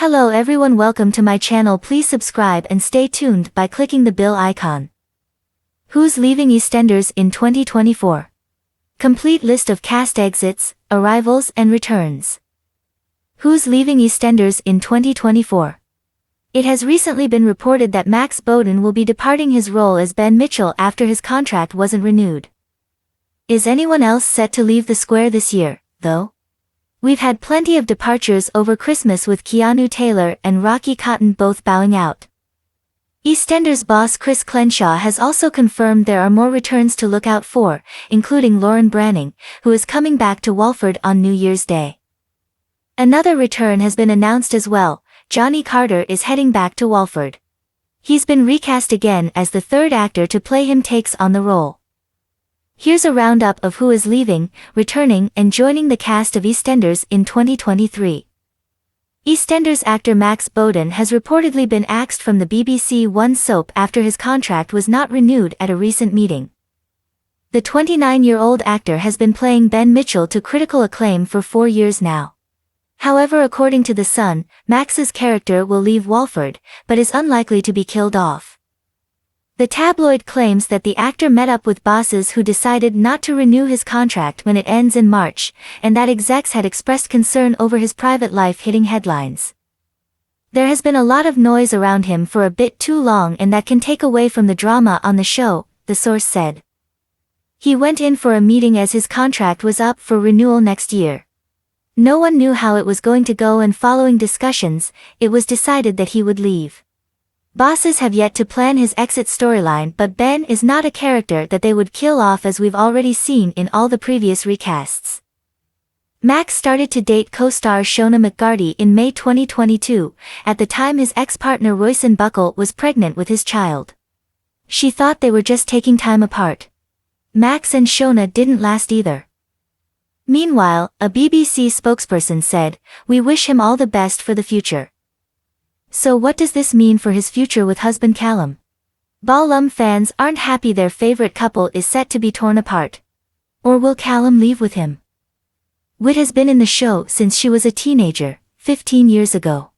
Hello everyone, welcome to my channel. Please subscribe and stay tuned by clicking the bell icon. Who's leaving EastEnders in 2024? Complete list of cast exits, arrivals and returns. Who's leaving EastEnders in 2024? It has recently been reported that Max Bowden will be departing his role as Ben Mitchell after his contract wasn't renewed. Is anyone else set to leave the square this year, though? We've had plenty of departures over Christmas, with Keanu Taylor and Rocky Cotton both bowing out. EastEnders boss Chris Crenshaw has also confirmed there are more returns to look out for, including Lauren Branning, who is coming back to Walford on New Year's Day. Another return has been announced as well. Johnny Carter is heading back to Walford. He's been recast again as the third actor to play him takes on the role. Here's a roundup of who is leaving, returning and joining the cast of EastEnders in 2023. EastEnders actor Max Bowden has reportedly been axed from the BBC One soap after his contract was not renewed at a recent meeting. The 29-year-old actor has been playing Ben Mitchell to critical acclaim for 4 years now. However, according to The Sun, Max's character will leave Walford, but is unlikely to be killed off. The tabloid claims that the actor met up with bosses who decided not to renew his contract when it ends in March, and that execs had expressed concern over his private life hitting headlines. There has been a lot of noise around him for a bit too long, and that can take away from the drama on the show, the source said. He went in for a meeting as his contract was up for renewal next year. No one knew how it was going to go, and following discussions, it was decided that he would leave. Bosses have yet to plan his exit storyline, but Ben is not a character that they would kill off, as we've already seen in all the previous recasts. Max started to date co-star Shona McGarty in May 2022, at the time his ex-partner Roisin Buckle was pregnant with his child. She thought they were just taking time apart. Max and Shona didn't last either. Meanwhile, a BBC spokesperson said, "We wish him all the best for the future." So what does this mean for his future with husband Callum? Ballum fans aren't happy their favorite couple is set to be torn apart. Or will Callum leave with him? Whit has been in the show since she was a teenager, 15 years ago.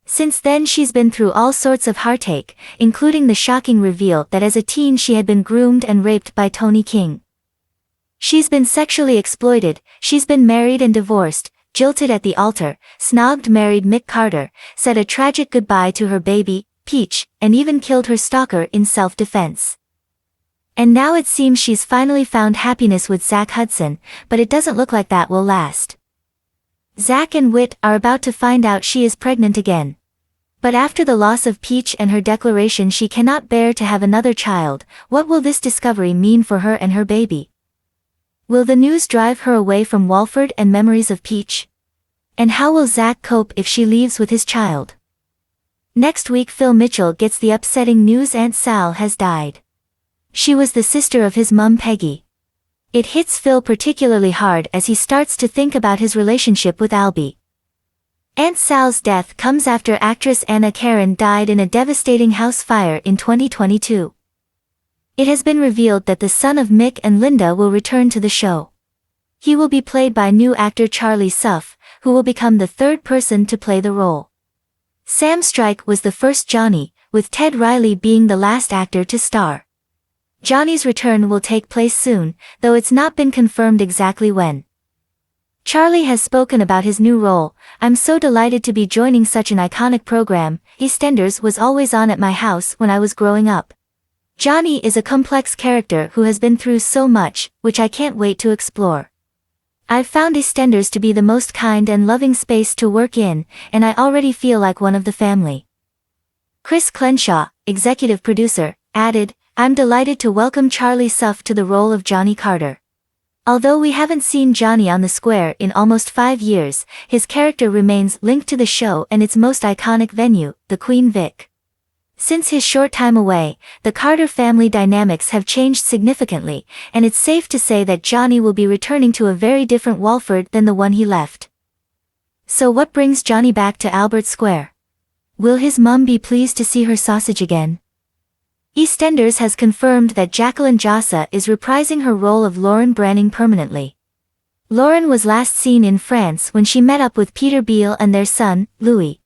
Since then she's been through all sorts of heartache, including the shocking reveal that as a teen she had been groomed and raped by Tony King. She's been sexually exploited, she's been married and divorced, jilted at the altar, snogged married Mick Carter, said a tragic goodbye to her baby, Peach, and even killed her stalker in self-defense. And now it seems she's finally found happiness with Zach Hudson, but it doesn't look like that will last. Zach and Whit are about to find out she is pregnant again. But after the loss of Peach and her declaration she cannot bear to have another child, what will this discovery mean for her and her baby? Will the news drive her away from Walford and memories of Peach? And how will Zach cope if she leaves with his child? Next week Phil Mitchell gets the upsetting news Aunt Sal has died. She was the sister of his mum Peggy. It hits Phil particularly hard as he starts to think about his relationship with Albie. Aunt Sal's death comes after actress Anna Karen died in a devastating house fire in 2022. It has been revealed that the son of Mick and Linda will return to the show. He will be played by new actor Charlie Suff, who will become the third person to play the role. Sam Strike was the first Johnny, with Ted Riley being the last actor to star. Johnny's return will take place soon, though it's not been confirmed exactly when. Charlie has spoken about his new role. "I'm so delighted to be joining such an iconic program. EastEnders was always on at my house when I was growing up. Johnny is a complex character who has been through so much, which I can't wait to explore. I've found EastEnders to be the most kind and loving space to work in, and I already feel like one of the family." Chris Crenshaw, executive producer, added, "I'm delighted to welcome Charlie Suff to the role of Johnny Carter. Although we haven't seen Johnny on the square in almost 5 years, his character remains linked to the show and its most iconic venue, the Queen Vic. Since his short time away, the Carter family dynamics have changed significantly, and it's safe to say that Johnny will be returning to a very different Walford than the one he left." So what brings Johnny back to Albert Square? Will his mum be pleased to see her sausage again? EastEnders has confirmed that Jacqueline Jossa is reprising her role of Lauren Branning permanently. Lauren was last seen in France when she met up with Peter Beale and their son, Louis.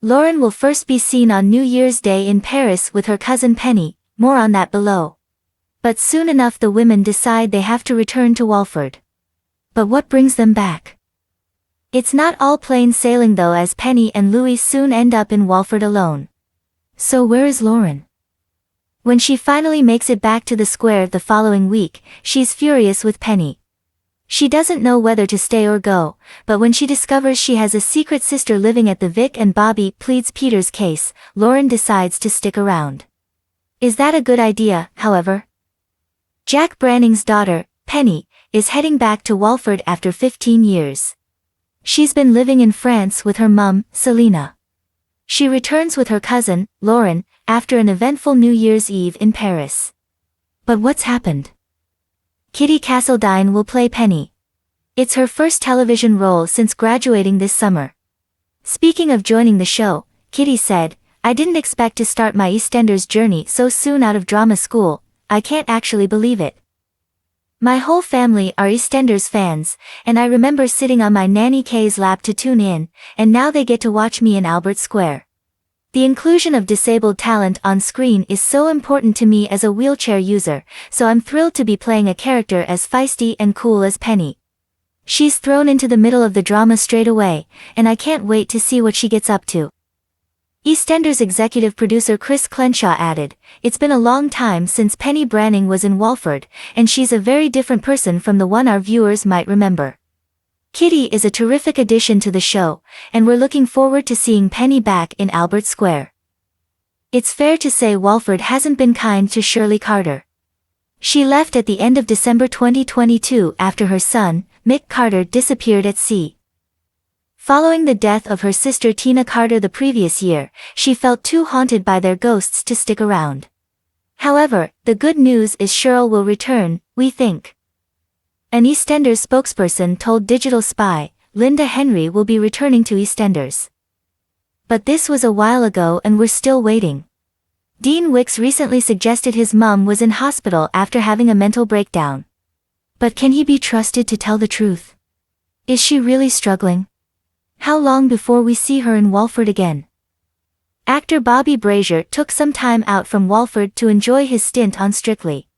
Lauren will first be seen on New Year's Day in Paris with her cousin Penny, more on that below. But soon enough the women decide they have to return to Walford. But what brings them back? It's not all plain sailing though, as Penny and Louis soon end up in Walford alone. So where is Lauren? When she finally makes it back to the square the following week, she's furious with Penny. She doesn't know whether to stay or go, but when she discovers she has a secret sister living at the Vic and Bobby pleads Peter's case, Lauren decides to stick around. Is that a good idea, however? Jack Branning's daughter, Penny, is heading back to Walford after 15 years. She's been living in France with her mum, Selina. She returns with her cousin, Lauren, after an eventful New Year's Eve in Paris. But what's happened? Kitty Castledine will play Penny. It's her first television role since graduating this summer. Speaking of joining the show, Kitty said, "I didn't expect to start my EastEnders journey so soon out of drama school. I can't actually believe it. My whole family are EastEnders fans, and I remember sitting on my nanny Kay's lap to tune in, and now they get to watch me in Albert Square. The inclusion of disabled talent on screen is so important to me as a wheelchair user, so I'm thrilled to be playing a character as feisty and cool as Penny. She's thrown into the middle of the drama straight away, and I can't wait to see what she gets up to." EastEnders executive producer Chris Clenshaw added, "It's been a long time since Penny Branning was in Walford, and she's a very different person from the one our viewers might remember. Kitty is a terrific addition to the show, and we're looking forward to seeing Penny back in Albert Square." It's fair to say Walford hasn't been kind to Shirley Carter. She left at the end of December 2022 after her son, Mick Carter, disappeared at sea. Following the death of her sister Tina Carter the previous year, she felt too haunted by their ghosts to stick around. However, the good news is Cheryl will return, we think. An EastEnders spokesperson told Digital Spy, Linda Henry will be returning to EastEnders. But this was a while ago and we're still waiting. Dean Wicks recently suggested his mum was in hospital after having a mental breakdown. But can he be trusted to tell the truth? Is she really struggling? How long before we see her in Walford again? Actor Bobby Brazier took some time out from Walford to enjoy his stint on Strictly.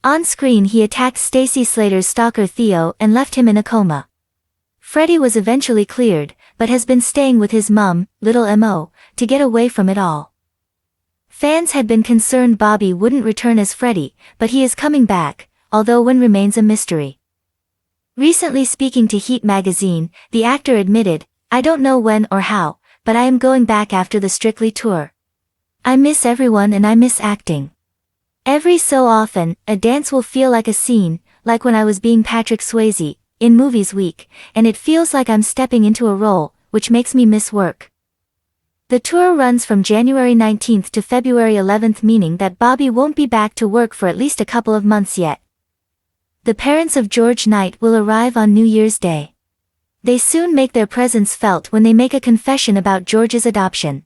On screen he attacked Stacey Slater's stalker Theo and left him in a coma. Freddie was eventually cleared, but has been staying with his mum, Little M.O., to get away from it all. Fans had been concerned Bobby wouldn't return as Freddie, but he is coming back, although when remains a mystery. Recently speaking to Heat magazine, the actor admitted, "I don't know when or how, but I am going back after the Strictly tour. I miss everyone and I miss acting. Every so often, a dance will feel like a scene, like when I was being Patrick Swayze, in Movies Week, and it feels like I'm stepping into a role, which makes me miss work." The tour runs from January 19th to February 11th, meaning that Bobby won't be back to work for at least a couple of months yet. The parents of George Knight will arrive on New Year's Day. They soon make their presence felt when they make a confession about George's adoption.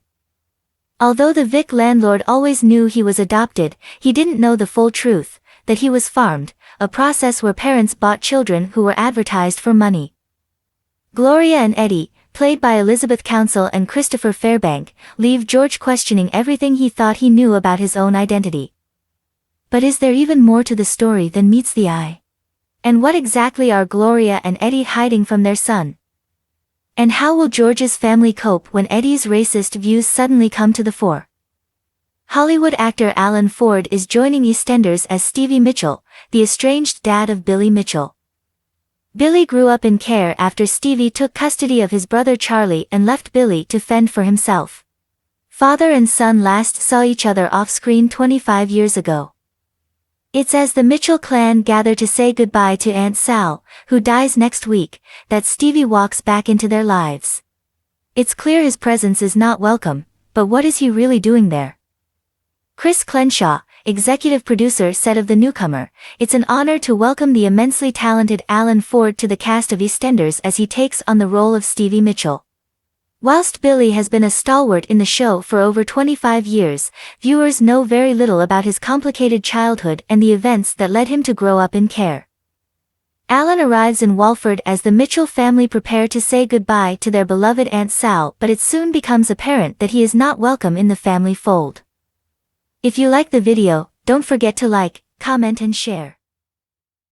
Although the Vic landlord always knew he was adopted, he didn't know the full truth, that he was farmed, a process where parents bought children who were advertised for money. Gloria and Eddie, played by Elizabeth Council and Christopher Fairbank, leave George questioning everything he thought he knew about his own identity. But is there even more to the story than meets the eye? And what exactly are Gloria and Eddie hiding from their son? And how will George's family cope when Eddie's racist views suddenly come to the fore? Hollywood actor Alan Ford is joining EastEnders as Stevie Mitchell, the estranged dad of Billy Mitchell. Billy grew up in care after Stevie took custody of his brother Charlie and left Billy to fend for himself. Father and son last saw each other off-screen 25 years ago. It's as the Mitchell clan gather to say goodbye to Aunt Sal, who dies next week, that Stevie walks back into their lives. It's clear his presence is not welcome, but what is he really doing there? Chris Clenshaw, executive producer, said of the newcomer, "It's an honor to welcome the immensely talented Alan Ford to the cast of EastEnders as he takes on the role of Stevie Mitchell." Whilst Billy has been a stalwart in the show for over 25 years, viewers know very little about his complicated childhood and the events that led him to grow up in care. Alan arrives in Walford as the Mitchell family prepare to say goodbye to their beloved Aunt Sal, but it soon becomes apparent that he is not welcome in the family fold. If you like the video, don't forget to like, comment and share.